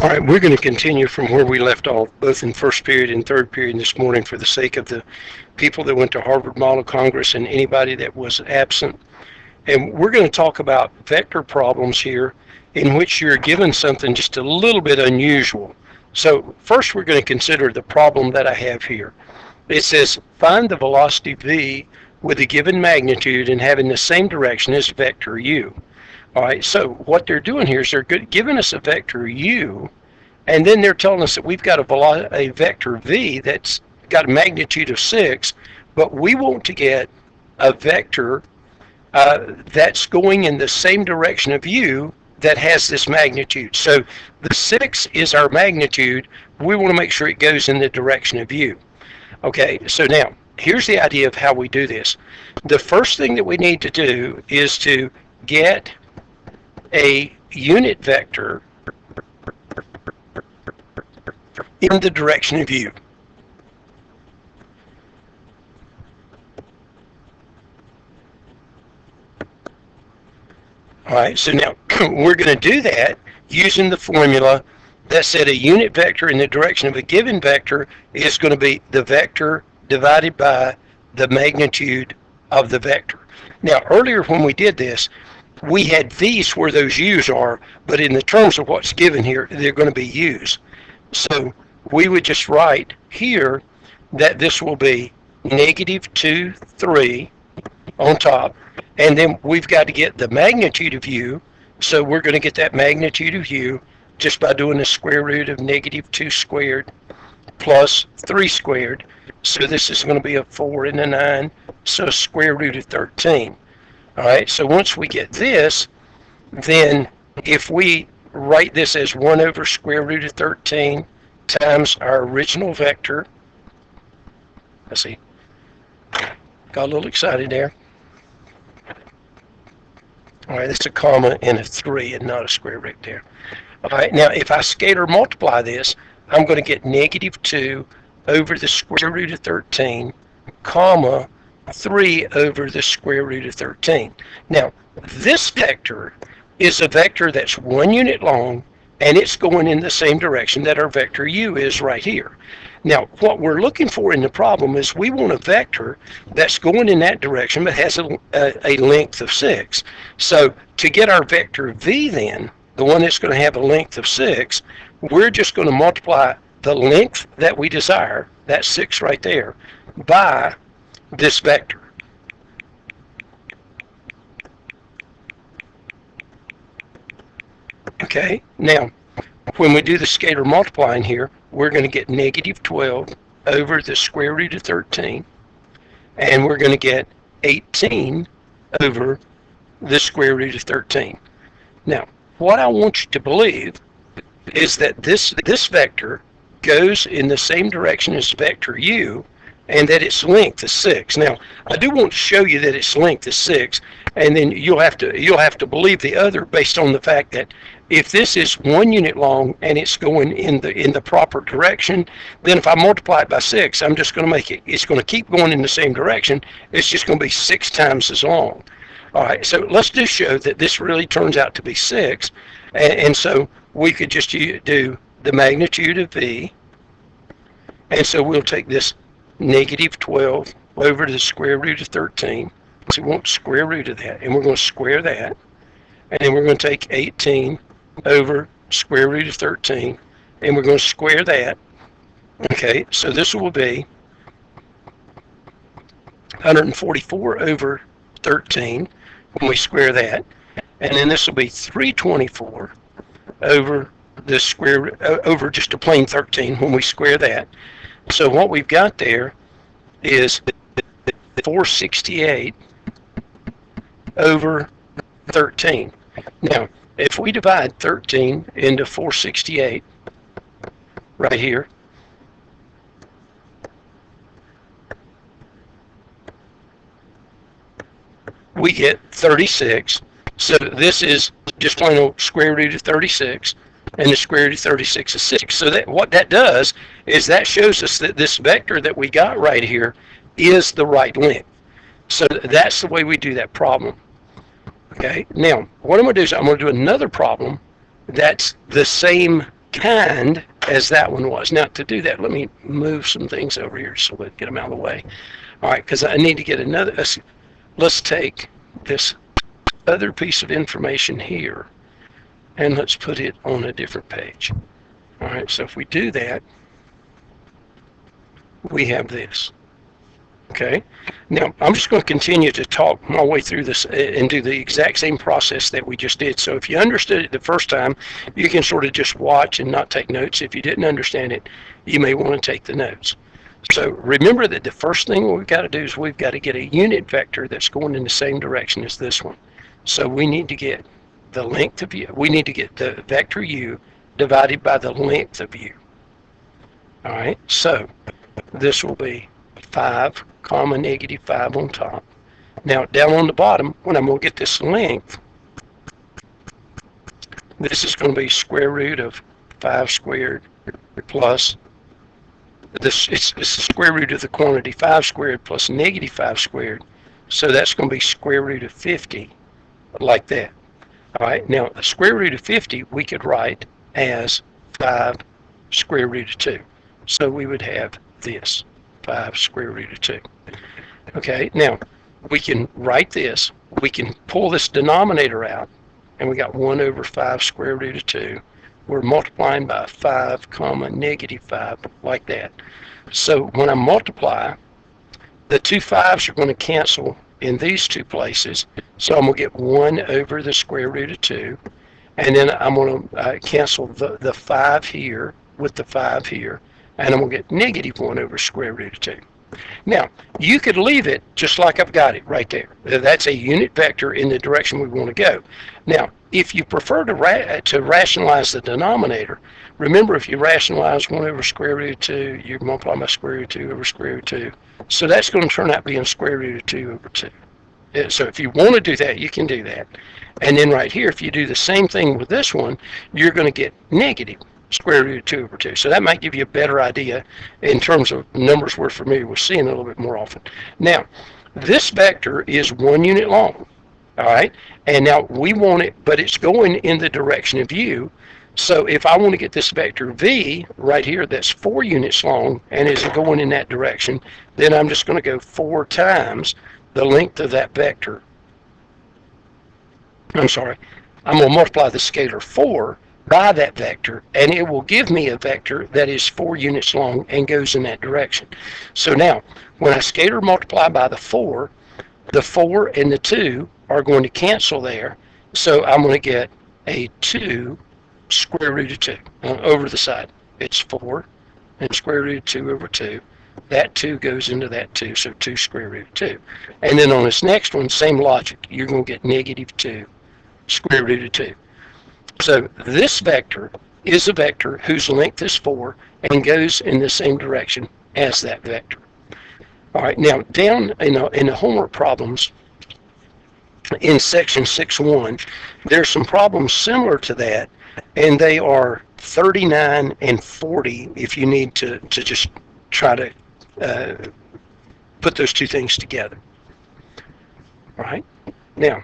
All right, we're going to continue from where we left off, both in first period and third period this morning, for the sake of the people that went to Harvard Model Congress and anybody that was absent. And we're going to talk about vector problems here in which you're given something just a little bit unusual. So first we're going to consider the problem that I have here. It says find the velocity v with a given magnitude and having the same direction as vector u. All right, so what they're doing here is they're giving us a vector u, and then they're telling us that we've got a vector v that's got a magnitude of 6, but we want to get a vector that's going in the same direction of u that has this magnitude. So the 6 is our magnitude. We want to make sure it goes in the direction of u. Okay, so now here's the idea of how we do this. The first thing that we need to do is to get a unit vector in the direction of u. All right, so now we're going to do that using the formula that said a unit vector in the direction of a given vector is going to be the vector divided by the magnitude of the vector. Now, earlier when we did this, we had v's where those u's are, but in the terms of what's given here, they're going to be u's. So we would just write here that this will be negative 2, 3 on top, and then we've got to get the magnitude of u, so we're going to get that magnitude of u just by doing the square root of negative 2 squared plus 3 squared. So this is going to be a 4 and a 9, so square root of 13. All right, so once we get this, then if we write this as 1 over square root of 13 times our original vector, let's see, got a little excited there. All right, that's a comma and a 3 and not a square root there. All right, now if I scalar multiply this, I'm going to get negative 2 over the square root of 13, comma, 3 over the square root of 13. Now, this vector is a vector that's 1 unit long, and it's going in the same direction that our vector u is right here. Now, what we're looking for in the problem is we want a vector that's going in that direction but has a length of 6. So to get our vector v then, the one that's going to have a length of 6, we're just going to multiply the length that we desire, that's 6 right there, by this vector. Okay, now when we do the scalar multiplying here, we're going to get negative 12 over the square root of 13, and we're going to get 18 over the square root of 13. Now, what I want you to believe is that this vector goes in the same direction as vector u, and that its length is 6. Now, I do want to show you that its length is 6, and then you'll have to believe the other based on the fact that if this is 1 unit long and it's going in the proper direction, then if I multiply it by 6, I'm just going to make it's going to keep going in the same direction. It's just going to be 6 times as long. All right, so let's just show that this really turns out to be 6, and so we could just do the magnitude of v, and so we'll take this negative 12 over the square root of 13. So we want square root of that, and we're going to square that, and then we're going to take 18 over square root of 13, and we're going to square that. Okay, so this will be 144 over 13 when we square that, and then this will be 324 over the square over just a plain 13 when we square that. So what we've got there is 468 over 13. Now, if we divide 13 into 468 right here, we get 36. So this is just plain old square root of 36, and the square root of 36 is 6. So that what that does is that shows us that this vector that we got right here is the right length. So that's the way we do that problem. Okay, now what I'm going to do is I'm going to do another problem that's the same kind as that one was. Now, to do that, let me move some things over here so we get them out of the way. All right, because I need to get another. Let's take this other piece of information here and let's put it on a different page. All right, so if we do that, we have this. Okay, now I'm just going to continue to talk my way through this and do the exact same process that we just did. So if you understood it the first time, you can sort of just watch and not take notes. If you didn't understand it, you may want to take the notes. So remember that the first thing we've got to do is we've got to get a unit vector that's going in the same direction as this one. So we need to get the length of u. We need to get the vector u divided by the length of u. All right, so this will be 5, comma, negative 5 on top. Now, down on the bottom, when I'm going to get this length, this is going to be square root of 5 squared plus, it's the square root of the quantity 5 squared plus negative 5 squared. So that's going to be square root of 50, like that. All right, now the square root of 50 we could write as 5 square root of 2. So we would have this, 5 square root of 2. Okay, now we can write this, we can pull this denominator out, and we got 1 over 5 square root of 2. We're multiplying by 5, comma, negative 5, like that. So when I multiply, the two 5's are going to cancel in these two places. So I'm going to get 1 over the square root of 2, and then I'm going to cancel the 5 here with the 5 here, and I'm going to get negative 1 over square root of 2. Now, you could leave it just like I've got it right there. That's a unit vector in the direction we want to go. Now, if you prefer to rationalize the denominator, remember if you rationalize 1 over square root of 2, you multiply by square root of 2 over square root of 2. So that's going to turn out being square root of 2 over 2. So if you want to do that, you can do that. And then right here, if you do the same thing with this one, you're going to get negative square root of 2 over 2. So that might give you a better idea in terms of numbers we're familiar with seeing a little bit more often. Now, this vector is 1 unit long, all right? And now we want it, but it's going in the direction of u. So if I want to get this vector v right here that's 4 units long and is going in that direction, then I'm just going to go 4 times the length of that vector. I'm sorry, I'm going to multiply the scalar 4 by that vector, and it will give me a vector that is 4 units long and goes in that direction. So now, when I scalar multiply by the 4 and the 2 are going to cancel there, so I'm going to get a 2 square root of 2 over the side. It's 4 and square root of 2 over 2. That 2 goes into that 2, so 2 square root of 2. And then on this next one, same logic. You're going to get negative 2 square root of 2. So this vector is a vector whose length is 4 and goes in the same direction as that vector. All right, now down in the homework problems in section 6.1, there's some problems similar to that, and they are 39 and 40 if you need to just try to put those two things together. All right, now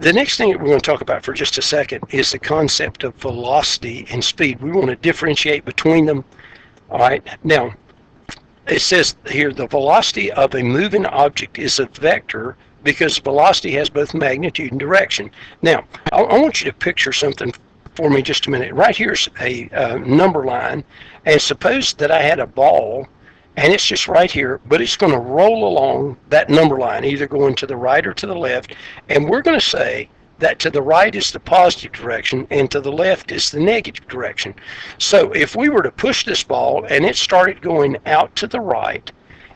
the next thing that we're going to talk about for just a second is the concept of velocity and speed. We want to differentiate between them. All right, now it says here the velocity of a moving object is a vector because velocity has both magnitude and direction. Now, I want you to picture something for me just a minute. Right here's a number line, and suppose that I had a ball and it's just right here, but it's going to roll along that number line, either going to the right or to the left, and we're going to say that to the right is the positive direction and to the left is the negative direction. So if we were to push this ball and it started going out to the right,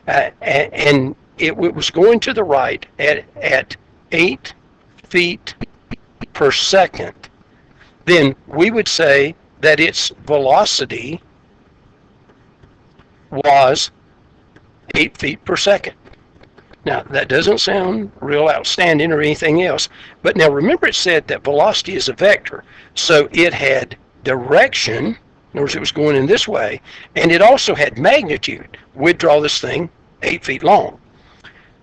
and it was going to the right at 8 feet per second, then we would say that its velocity was 8 feet per second. Now, that doesn't sound real outstanding or anything else, but now remember it said that velocity is a vector, so it had direction, in other words, it was going in this way, and it also had magnitude. We'd draw this thing 8 feet long.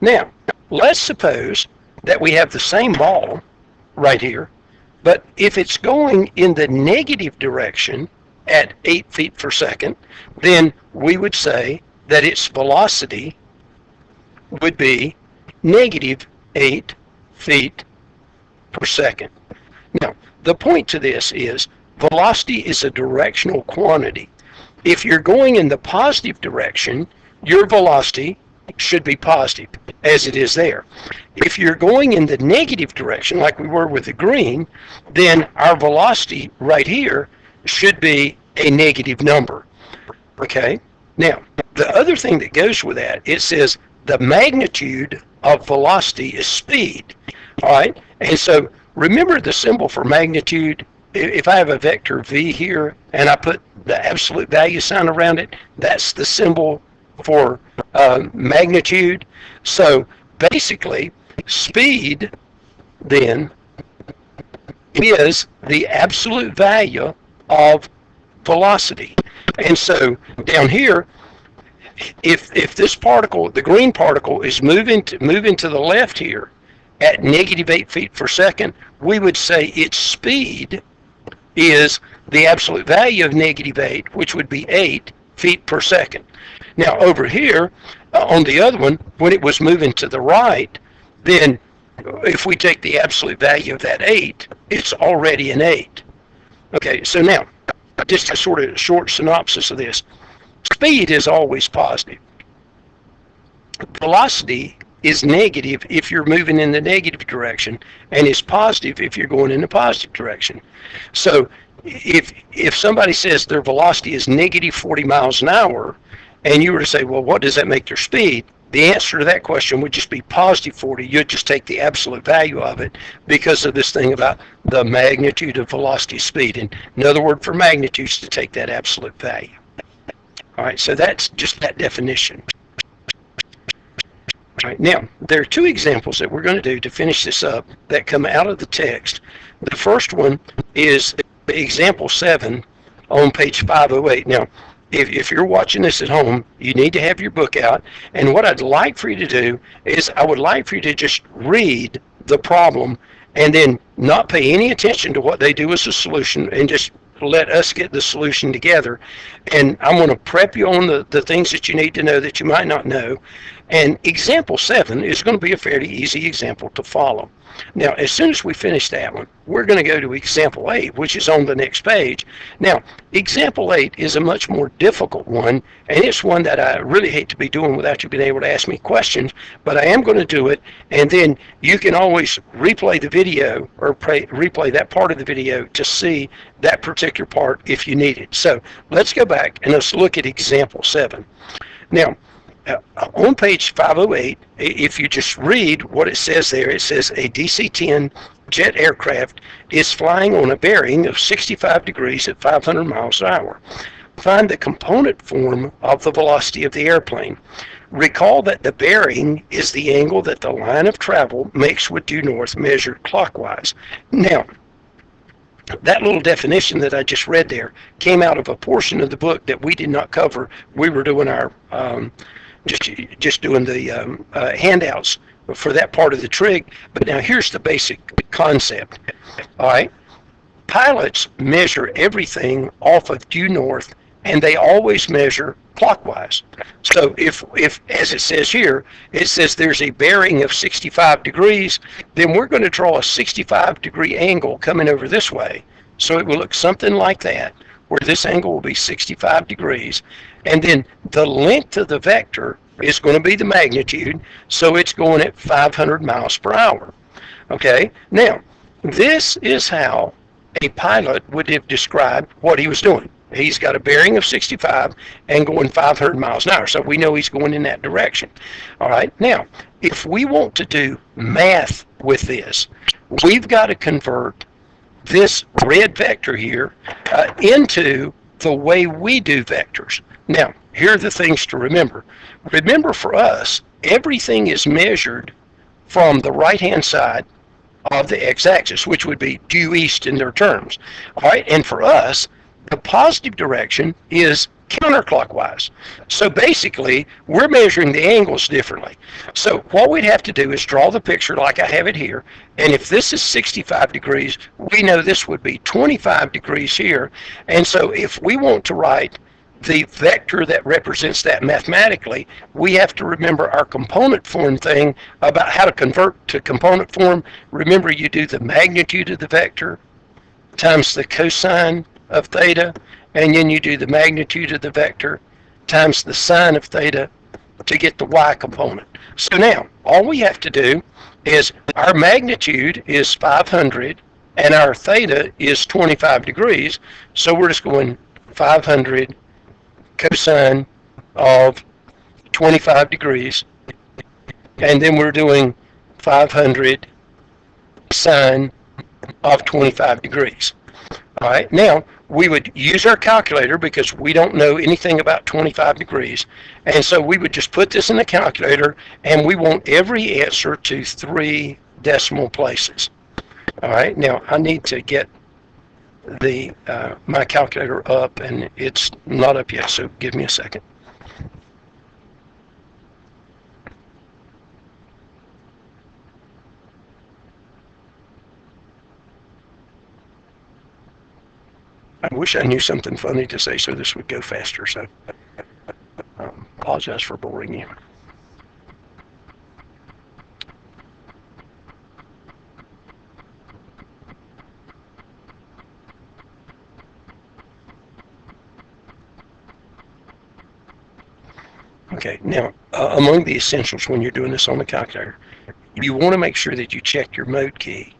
Now, let's suppose that we have the same ball right here, But if it's going in the negative direction at 8 feet per second, then we would say that its velocity would be negative 8 feet per second. Now, the point to this is velocity is a directional quantity. If you're going in the positive direction, your velocity should be positive, as it is there. If you're going in the negative direction, like we were with the green, then our velocity right here should be a negative number. Okay? Now, the other thing that goes with that, it says the magnitude of velocity is speed. All right? And so remember the symbol for magnitude. If I have a vector v here and I put the absolute value sign around it, that's the symbol for magnitude. So basically, speed then is the absolute value of velocity. And so down here, if this particle, the green particle, is moving to the left here at negative 8 feet per second, we would say its speed is the absolute value of negative 8, which would be 8 feet per second. Now over here, on the other one, when it was moving to the right, then if we take the absolute value of that 8, it's already an 8. Okay, so now, just a sort of short synopsis of this. Speed is always positive. Velocity is negative if you're moving in the negative direction, and is positive if you're going in the positive direction. So if somebody says their velocity is negative 40 miles an hour, and you were to say, well, what does that make their speed? The answer to that question would just be positive 40. You'd just take the absolute value of it because of this thing about the magnitude of velocity speed. And another word for magnitude is to take that absolute value. All right, so that's just that definition. All right, now, there are two examples that we're going to do to finish this up that come out of the text. The first one is example 7 on page 508. Now, if you're watching this at home, you need to have your book out. And what I'd like for you to do is I would like for you to just read the problem and then not pay any attention to what they do as a solution and just let us get the solution together. And I'm going to prep you on the things that you need to know that you might not know. And example 7 is going to be a fairly easy example to follow. Now, as soon as we finish that one, we're going to go to example 8, which is on the next page. Now, example 8 is a much more difficult one, and it's one that I really hate to be doing without you being able to ask me questions, but I am going to do it, and then you can always replay the video or replay that part of the video to see that particular part if you need it. So let's go back and let's look at example 7. Now, on page 508, if you just read what it says there, it says a DC-10 jet aircraft is flying on a bearing of 65 degrees at 500 miles an hour. Find the component form of the velocity of the airplane. Recall that the bearing is the angle that the line of travel makes with due north measured clockwise. Now, that little definition that I just read there came out of a portion of the book that we did not cover. We were doing our just doing the handouts for that part of the trig. But now here's the basic concept. All right, pilots measure everything off of due north, and they always measure clockwise. So if as it says here, it says there's a bearing of 65 degrees, then we're going to draw a 65 degree angle coming over this way. So it will look something like that, where this angle will be 65 degrees. And then the length of the vector is going to be the magnitude, so it's going at 500 miles per hour. Okay, now this is how a pilot would have described what he was doing. He's got a bearing of 65 and going 500 miles an hour, so we know he's going in that direction. All right, now if we want to do math with this, we've got to convert this red vector here into the way we do vectors. Now, here are the things to remember. Remember, for us, everything is measured from the right-hand side of the x-axis, which would be due east in their terms. All right, and for us, the positive direction is counterclockwise. So basically, we're measuring the angles differently. So what we'd have to do is draw the picture like I have it here. And if this is 65 degrees, we know this would be 25 degrees here. And so if we want to write the vector that represents that mathematically, we have to remember our component form thing about how to convert to component form. Remember, you do the magnitude of the vector times the cosine of theta, and then you do the magnitude of the vector times the sine of theta to get the y component. So now, all we have to do is our magnitude is 500 and our theta is 25 degrees, so we're just going 500 cosine of 25 degrees, and then we're doing 500 sine of 25 degrees. All right, now we would use our calculator because we don't know anything about 25 degrees. And so we would just put this in the calculator, and we want every answer to 3 decimal places. All right, now I need to get the my calculator up, and it's not up yet, so give me a second. I wish I knew something funny to say so this would go faster, so apologize for boring you. Okay, now among the essentials when you're doing this on the calculator, you want to make sure that you check your mode key,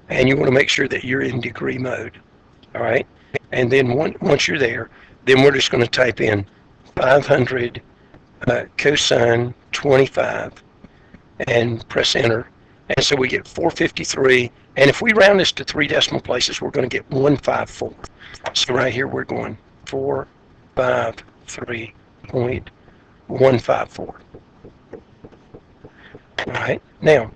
and you want to make sure that you're in degree mode. All right, and then once you're there, then we're just going to type in 500 cosine 25 and press enter, and so we get 453. And if we round this to 3 decimal places, we're going to get 154. So right here we're going 453.154. All right, now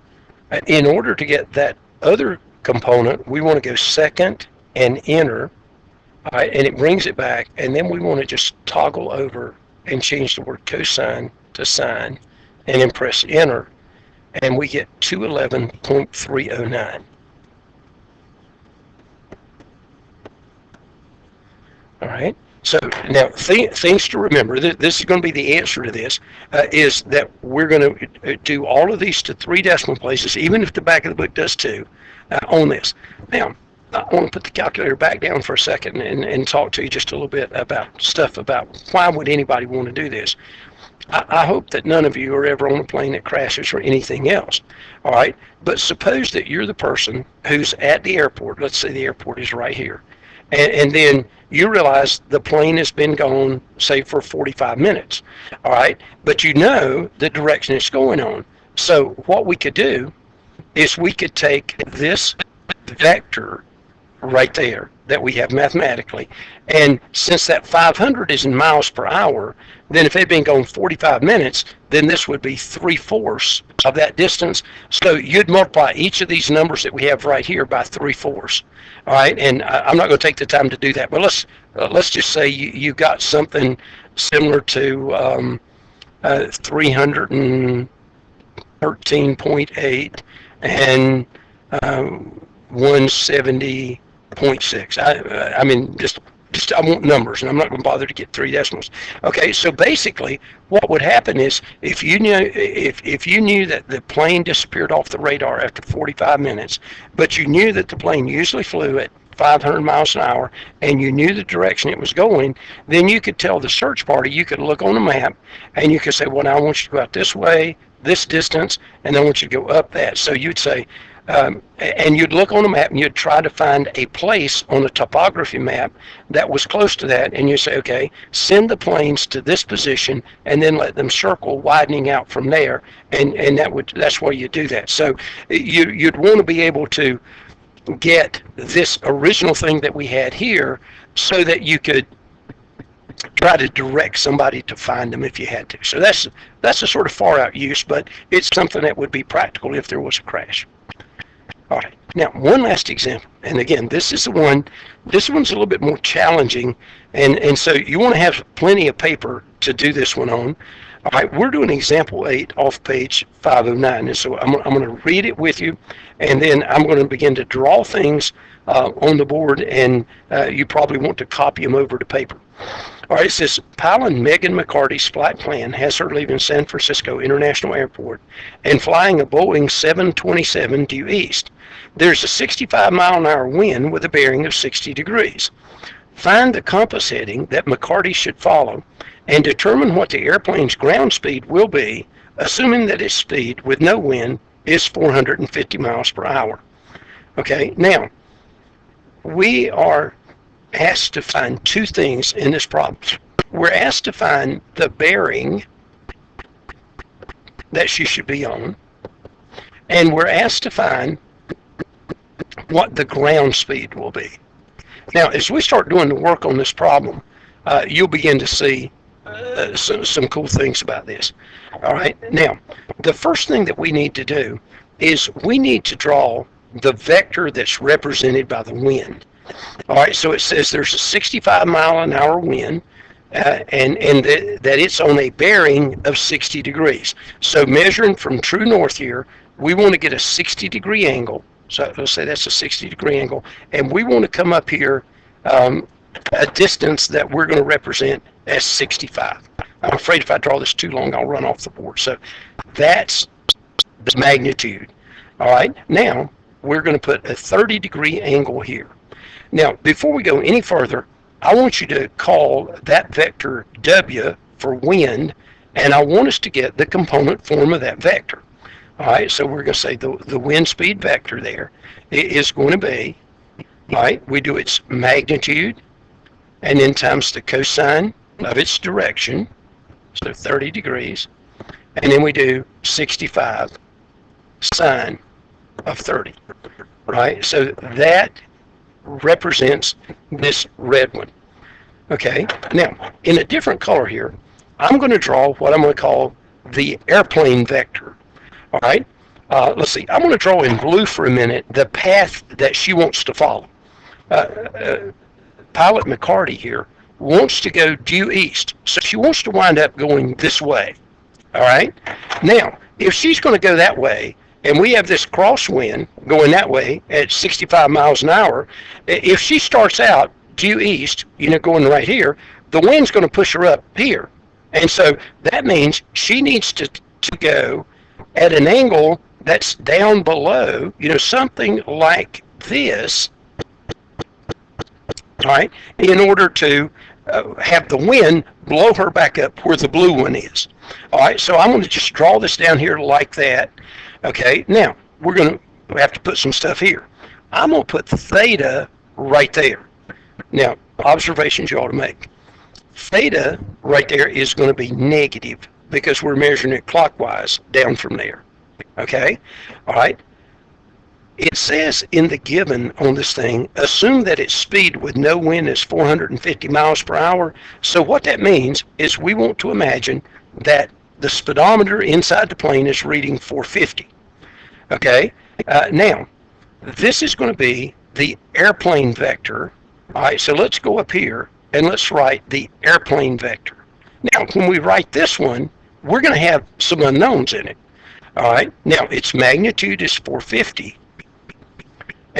in order to get that other component, we want to go second and enter. All right, and it brings it back, and then we want to just toggle over and change the word cosine to sine, and then press enter, and we get 211.309. All right, so now things to remember, this is going to be the answer to this, is that we're going to do all of these to 3 decimal places, even if the back of the book does too, on this. Now, I want to put the calculator back down for a second and talk to you just a little bit about stuff about why would anybody want to do this. I hope that none of you are ever on a plane that crashes or anything else. All right, but suppose that you're the person who's at the airport. Let's say the airport is right here, and then you realize the plane has been gone, say, for 45 minutes. All right, but you know the direction it's going on. So what we could do is we could take this vector right there that we have mathematically, and since that 500 is in miles per hour, then if it had been going 45 minutes, then this would be 3/4 of that distance. So you'd multiply each of these numbers that we have right here by 3/4. All right, and I'm not going to take the time to do that, but let's just say you got something similar to 313.8 and 170.6. I mean, just I want numbers, and I'm not going to bother to get 3 decimals. Okay, so basically, what would happen is if you knew that the plane disappeared off the radar after 45 minutes, but you knew that the plane usually flew at 500 miles an hour, and you knew the direction it was going, then you could tell the search party, you could look on the map, and you could say, well, now I want you to go out this way, this distance, and I want you to go up that. So you'd say, and you'd look on the map and you'd try to find a place on the topography map that was close to that, and you say, okay, send the planes to this position and then let them circle, widening out from there, and that's why you do that. So you'd want to be able to get this original thing that we had here so that you could try to direct somebody to find them if you had to. So that's a sort of far out use, but it's something that would be practical if there was a crash. All right. Now, one last example, and again, this is the one. This one's a little bit more challenging, and so you want to have plenty of paper to do this one on. All right, we're doing example 8 off page 509, and so I'm going to read it with you, and then I'm going to begin to draw things on the board, and you probably want to copy them over to paper. All right, it says, Pilot Megan McCarty's flight plan has her leaving San Francisco International Airport and flying a Boeing 727 due east. There's a 65-mile-an-hour wind with a bearing of 60 degrees. Find the compass heading that McCarty should follow and determine what the airplane's ground speed will be, assuming that its speed with no wind is 450 miles per hour. Okay, now, we are asked to find two things in this problem. We're asked to find the bearing that she should be on, and we're asked to find what the ground speed will be. Now, as we start doing the work on this problem, you'll begin to see some cool things about this. All right, now, the first thing that we need to do is we need to draw the vector that's represented by the wind. All right, so it says there's a 65-mile-an-hour wind, and that it's on a bearing of 60 degrees. So measuring from true north here, we want to get a 60-degree angle. So let's say that's a 60-degree angle, and we want to come up here a distance that we're going to represent as 65. I'm afraid if I draw this too long, I'll run off the board. So that's the magnitude. All right, now we're going to put a 30-degree angle here. Now, before we go any further, I want you to call that vector W for wind, and I want us to get the component form of that vector. All right, so we're going to say the wind speed vector there is going to be, all right, we do its magnitude, and then times the cosine of its direction, so 30 degrees, and then we do 65 sine of 30, right? So that represents this red one. Okay, now in a different color here, I'm going to draw what I'm going to call the airplane vector. All right, let's see, I'm going to draw in blue for a minute the path that she wants to follow. Pilot McCarty here wants to go due east, so she wants to wind up going this way. All right, now if she's going to go that way, and we have this crosswind going that way at 65 miles an hour, if she starts out due east, going right here, the wind's going to push her up here. And so that means she needs to go at an angle that's down below, something like this, all right, in order to have the wind blow her back up where the blue one is. All right, so I'm going to just draw this down here like that. Okay, now we're going to have to put some stuff here. I'm going to put theta right there. Now, observations you ought to make. Theta right there is going to be negative because we're measuring it clockwise down from there. Okay, all right. It says in the given on this thing, assume that its speed with no wind is 450 miles per hour. So what that means is we want to imagine that the speedometer inside the plane is reading 450. Okay, now this is going to be the airplane vector. All right, so let's go up here and let's write the airplane vector. Now, when we write this one, we're going to have some unknowns in it. All right, now its magnitude is 450.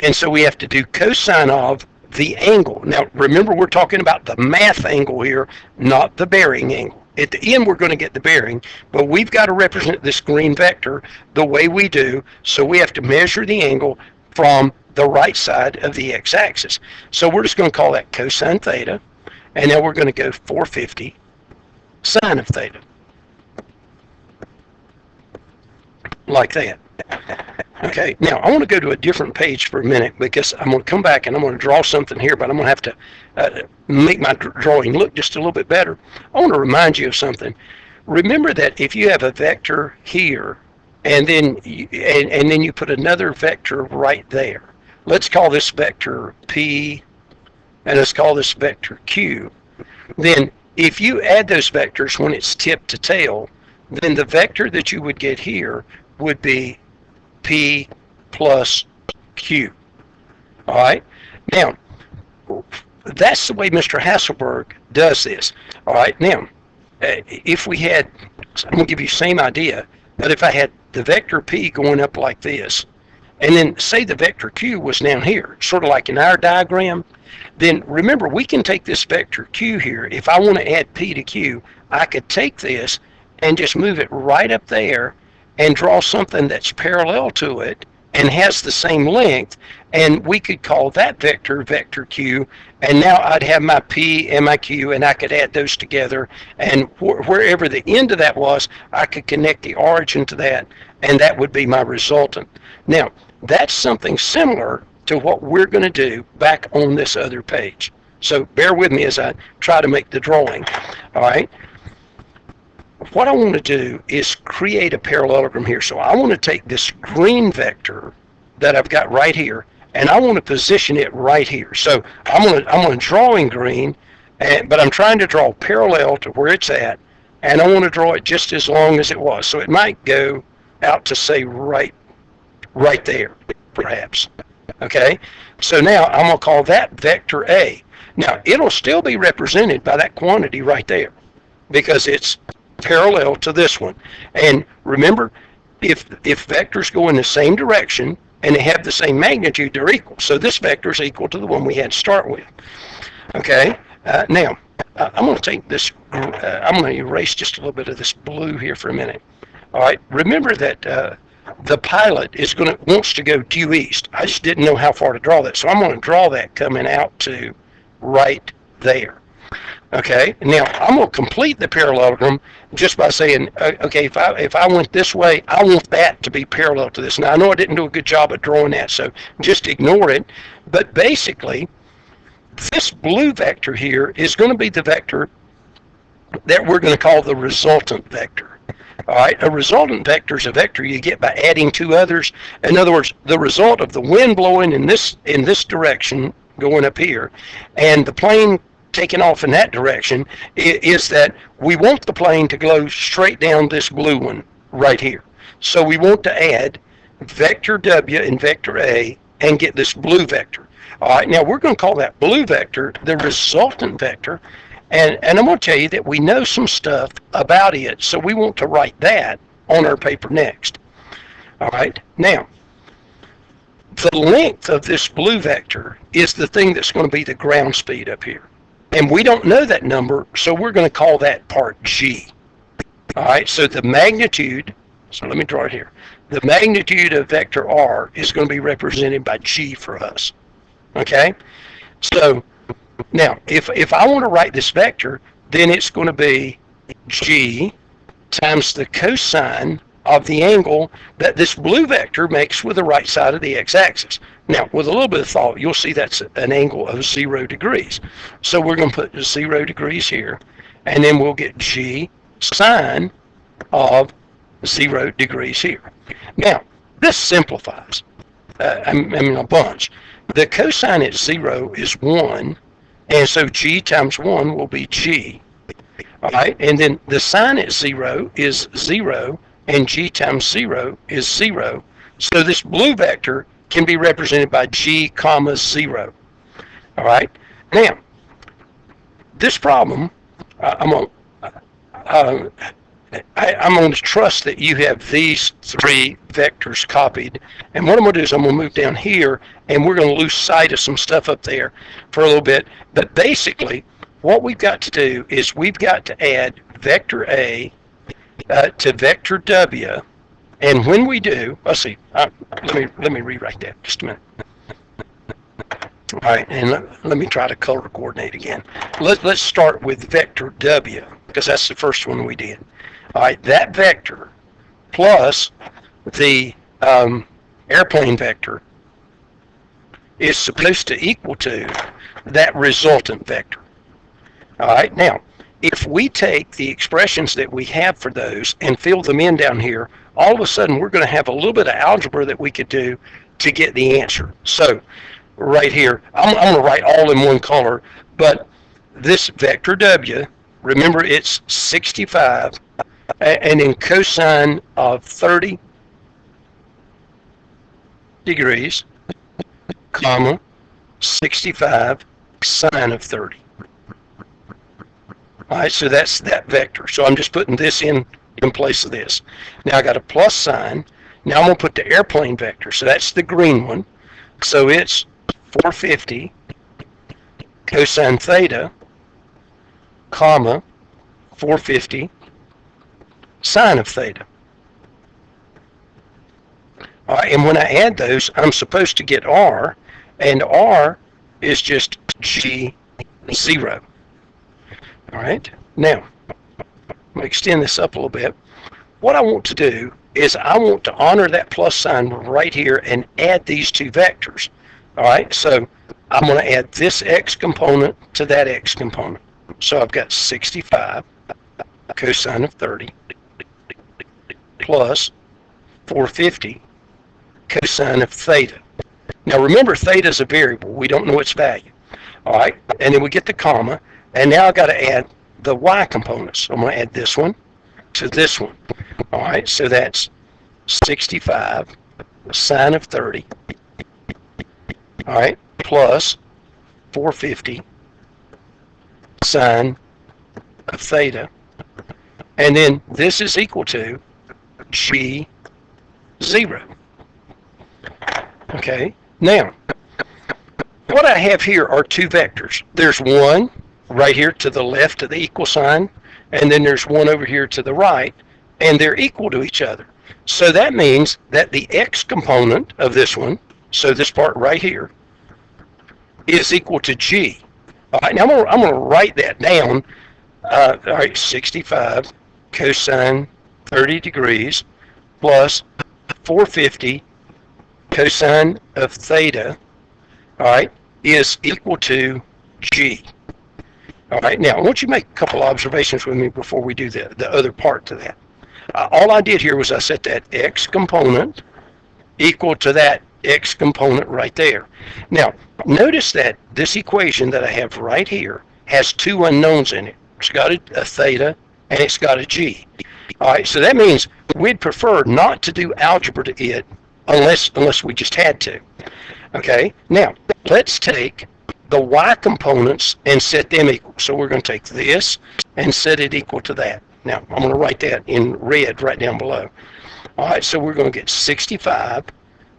And so we have to do cosine of the angle. Now, remember, we're talking about the math angle here, not the bearing angle. At the end, we're going to get the bearing, but we've got to represent this green vector the way we do, so we have to measure the angle from the right side of the x-axis. So we're just going to call that cosine theta, and now we're going to go 450 sine of theta, like that. Okay, now I want to go to a different page for a minute because I'm going to come back and I'm going to draw something here, but I'm going to have to make my drawing look just a little bit better. I want to remind you of something. Remember that if you have a vector here and then you put another vector right there. Let's call this vector P and let's call this vector Q. Then if you add those vectors when it's tip to tail, then the vector that you would get here would be P plus Q. All right. Now, that's the way Mr. Hasselberg does this. All right. Now, if we had, I'm going to give you the same idea, but if I had the vector P going up like this, and then say the vector Q was down here, sort of like in our diagram, then remember we can take this vector Q here. If I want to add P to Q, I could take this and just move it right up there and draw something that's parallel to it and has the same length, and we could call that vector vector Q, and now I'd have my P and my Q, and I could add those together, and wherever the end of that was, I could connect the origin to that, and that would be my resultant. Now, that's something similar to what we're going to do back on this other page. So bear with me as I try to make the drawing. All right. What I want to do is create a parallelogram here. So I want to take this green vector that I've got right here, and I want to position it right here. So I'm going to draw in green, but I'm trying to draw parallel to where it's at, and I want to draw it just as long as it was. So it might go out to say right there, perhaps. Okay, so now I'm going to call that vector A. Now, it'll still be represented by that quantity right there because it's parallel to this one. And remember, if vectors go in the same direction and they have the same magnitude, they're equal. So this vector is equal to the one we had to start with. Okay, now I'm going to take this, I'm going to erase just a little bit of this blue here for a minute. All right, remember that the pilot wants to go due east. I just didn't know how far to draw that, so I'm going to draw that coming out to right there. Okay, now I'm going to complete the parallelogram just by saying, okay, if I went this way, I want that to be parallel to this. Now I know I didn't do a good job of drawing that, so just ignore it. But basically, this blue vector here is going to be the vector that we're going to call the resultant vector. All right, a resultant vector is a vector you get by adding two others. In other words, the result of the wind blowing in this direction, going up here, and the plane taking off in that direction, is that we want the plane to go straight down this blue one right here. So we want to add vector W and vector A and get this blue vector. All right, now we're going to call that blue vector the resultant vector. And I'm going to tell you that we know some stuff about it, so we want to write that on our paper next. All right, now, the length of this blue vector is the thing that's going to be the ground speed up here. And we don't know that number, so we're going to call that part G. All right, so the magnitude, so let me draw it here. The magnitude of vector R is going to be represented by G for us. Okay, so now, if I want to write this vector, then it's going to be G times the cosine of the angle that this blue vector makes with the right side of the x-axis. Now, with a little bit of thought, you'll see that's an angle of 0 degrees. So we're going to put 0 degrees here, and then we'll get G sine of 0 degrees here. Now, this simplifies, I mean a bunch. The cosine at 0 is 1, and so G times 1 will be G. All right, and then the sine at 0 is 0, and G times 0 is 0. So this blue vector can be represented by G comma 0. All right, now, this problem, I'm going to trust that you have these three vectors copied. And what I'm going to do is I'm going to move down here, and we're going to lose sight of some stuff up there for a little bit. But basically, what we've got to do is we've got to add vector A to vector W. And when we do, let's see, let me rewrite that just a minute. All right, and let me try to color coordinate again. Let's start with vector W, because that's the first one we did. All right, that vector plus the airplane vector is supposed to equal to that resultant vector. All right, now, if we take the expressions that we have for those and fill them in down here, all of a sudden we're going to have a little bit of algebra that we could do to get the answer. So right here, I'm going to write all in one color, but this vector W, remember it's 65, and in cosine of 30 degrees, comma, 65 sine of 30. All right, so that's that vector. So I'm just putting this in place of this. Now I got a plus sign. Now I'm going to put the airplane vector. So that's the green one. So it's 450 cosine theta, comma, 450 sine of theta. All right, and when I add those, I'm supposed to get R, and R is just G0. All right, now, I'm going to extend this up a little bit. What I want to do is I want to honor that plus sign right here and add these two vectors. All right, so I'm going to add this x component to that x component. So I've got 65 cosine of 30 plus 450 cosine of theta. Now remember, theta is a variable. We don't know its value. All right, and then we get the comma, and now I've got to add the y components. So I'm going to add this one to this one. All right, so that's 65 sine of 30, all right, plus 450 sine of theta, and then this is equal to G0. Okay, now what I have here are two vectors. There's one right here to the left of the equal sign, and then there's one over here to the right, and they're equal to each other. So that means that the x component of this one, so this part right here, is equal to G. All right, now I'm going to write that down. All right, 65 cosine 30 degrees plus 450 cosine of theta, all right, is equal to G. All right, now I want you to make a couple observations with me before we do the other part to that. All I did here was I set that x component equal to that x component right there. Now, notice that this equation that I have right here has two unknowns in it. It's got a theta and it's got a g. All right, so that means we'd prefer not to do algebra to it unless we just had to. Okay, now let's take the y components and set them equal. So we're going to take this and set it equal to that. Now, I'm going to write that in red right down below. All right, so we're going to get 65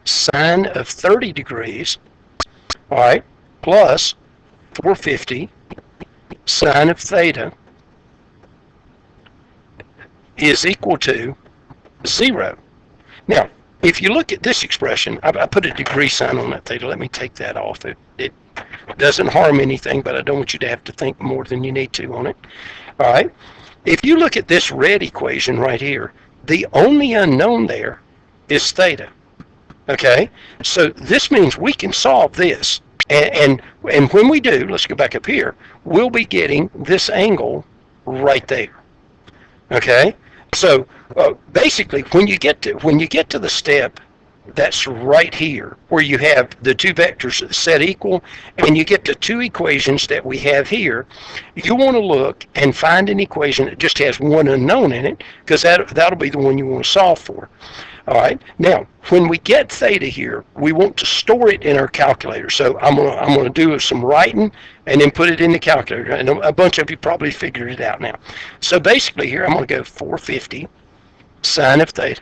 sine of 30 degrees, all right, plus 450 sine of theta is equal to 0. Now, if you look at this expression, I put a degree sign on that theta. Let me take that off. It doesn't harm anything, but I don't want you to have to think more than you need to on it. All right. If you look at this red equation right here, the only unknown there is theta. Okay. So this means we can solve this. And when we do, let's go back up here, we'll be getting this angle right there. Okay. So basically, when you get to the step that's right here, where you have the two vectors set equal, and you get the two equations that we have here, you want to look and find an equation that just has one unknown in it, because that'll be the one you want to solve for. All right. Now, when we get theta here, we want to store it in our calculator. So I'm gonna do some writing and then put it in the calculator. And a bunch of you probably figured it out now. So basically here, I'm going to go 450 sine of theta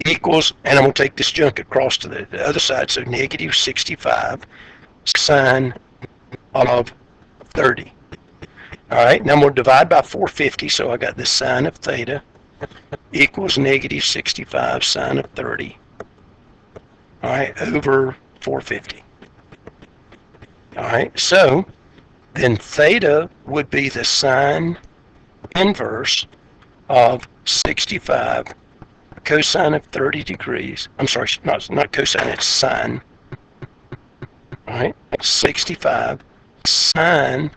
equals, and I'm going to take this junk across to the other side, so negative 65 sine of 30. All right, now I'm going to divide by 450, so I got this sine of theta equals negative 65 sine of 30, all right, over 450. All right, so then theta would be the sine inverse of 65 cosine of 30 degrees. I'm sorry, not cosine, it's sine. All right, 65 sine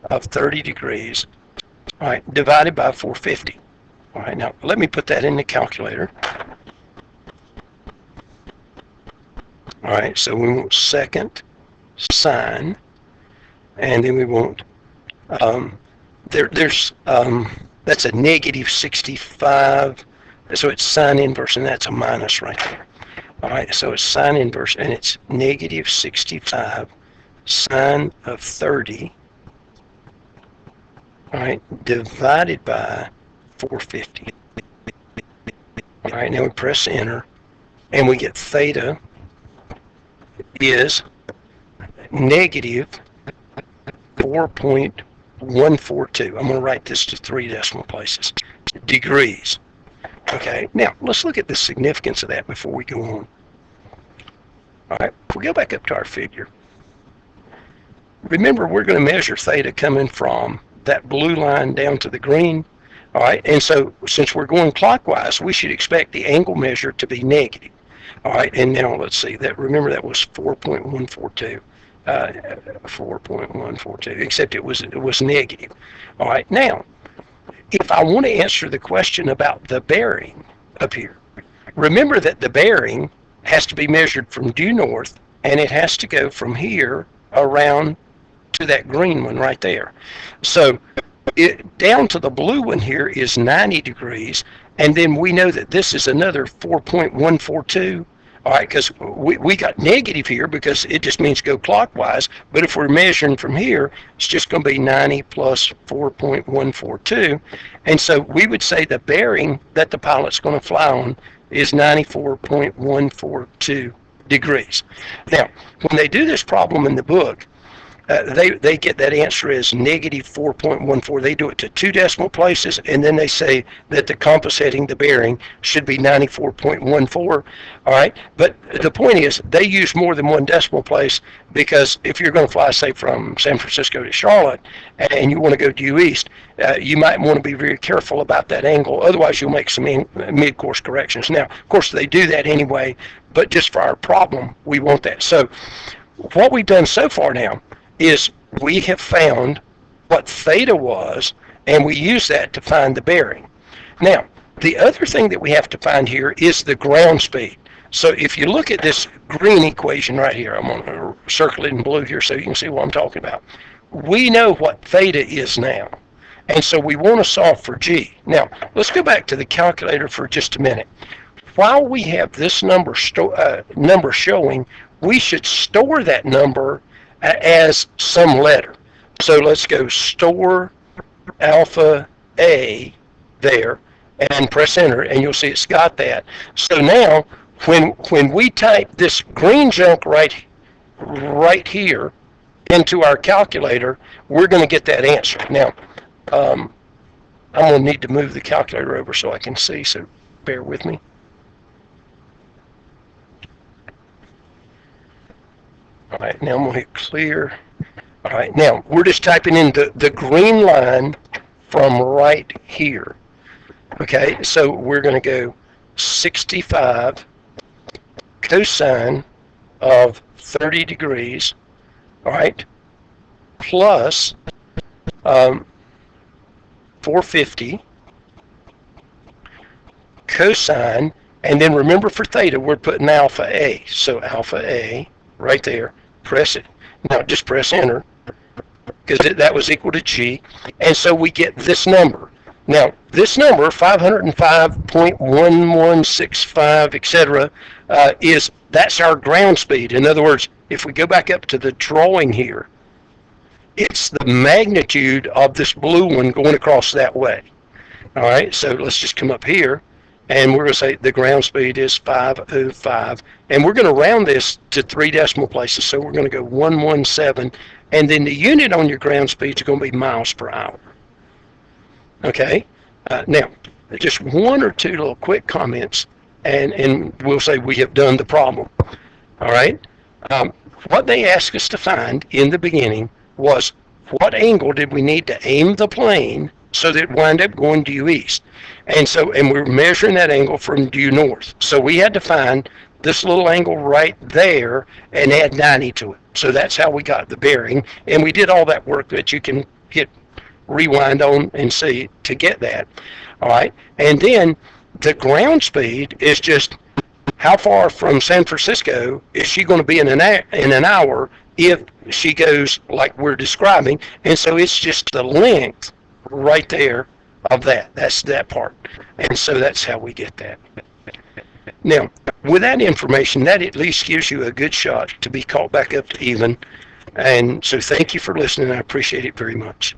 of 30 degrees, all right, divided by 450. All right, now let me put that in the calculator. All right, so we want second sine, and then we want that's a negative 65, so it's sine inverse, and that's a minus right there. All right, so it's sine inverse, and it's negative 65 sine of 30, all right, divided by 450. All right, now we press enter, and we get theta is negative 4.142. I'm going to write this to 3 decimal places. Degrees. Okay, now let's look at the significance of that before we go on. All right, if we go back up to our figure, remember we're going to measure theta coming from that blue line down to the green. All right, and so since we're going clockwise, we should expect the angle measure to be negative. All right, and now let's see that. Remember that was 4.142, 4.142. Except it was negative. All right, now if I want to answer the question about the bearing up here, remember that the bearing has to be measured from due north, and it has to go from here around to that green one right there. So down to the blue one here is 90 degrees, and then we know that this is another 4.142. All right, because we got negative here because it just means go clockwise, but if we're measuring from here, it's just going to be 90 plus 4.142, and so we would say the bearing that the pilot's going to fly on is 94.142 degrees. Now, when they do this problem in the book, they get that answer as negative 4.14. They do it to 2 decimal places, and then they say that the compass heading, the bearing, should be 94.14. All right, but the point is they use more than 1 decimal place, because if you're going to fly, say, from San Francisco to Charlotte, and you want to go due east, you might want to be very careful about that angle. Otherwise, you'll make some mid-course corrections. Now, of course, they do that anyway, but just for our problem, we want that. So what we've done so far now is we have found what theta was, and we use that to find the bearing. Now, the other thing that we have to find here is the ground speed. So if you look at this green equation right here, I'm going to circle it in blue here so you can see what I'm talking about. We know what theta is now, and so we want to solve for g. Now, let's go back to the calculator for just a minute. While we have this number showing, we should store that number as some letter. So let's go store alpha A there and press enter, and you'll see it's got that. So now when we type this green junk right here into our calculator, we're going to get that answer. Now I'm going to need to move the calculator over so I can see, so bear with me. All right, now I'm going to hit clear. All right, now we're just typing in the green line from right here. Okay, so we're going to go 65 cosine of 30 degrees, all right, plus 450 cosine, and then remember for theta, we're putting alpha A. So alpha A right there, press it. Now just press enter, because that was equal to G, and so we get this number. Now this number, 505.1165, etc., that's our ground speed. In other words, if we go back up to the drawing here, it's the magnitude of this blue one going across that way. All right, so let's just come up here, and we're going to say the ground speed is 505, and we're going to round this to 3 decimal places, so we're going to go 117, and then the unit on your ground speed is going to be miles per hour. Okay, now just 1 or 2 little quick comments, and we'll say we have done the problem. All right, what they asked us to find in the beginning was what angle did we need to aim the plane so that it wind up going due east. And we're measuring that angle from due north. So we had to find this little angle right there and add 90 to it. So that's how we got the bearing. And we did all that work that you can hit rewind on and see to get that. All right. And then the ground speed is just how far from San Francisco is she going to be in an hour if she goes like we're describing. And so it's just the length right there of that. That's that part. And so that's how we get that. Now, with that information, that at least gives you a good shot to be caught back up to even. And so thank you for listening. I appreciate it very much.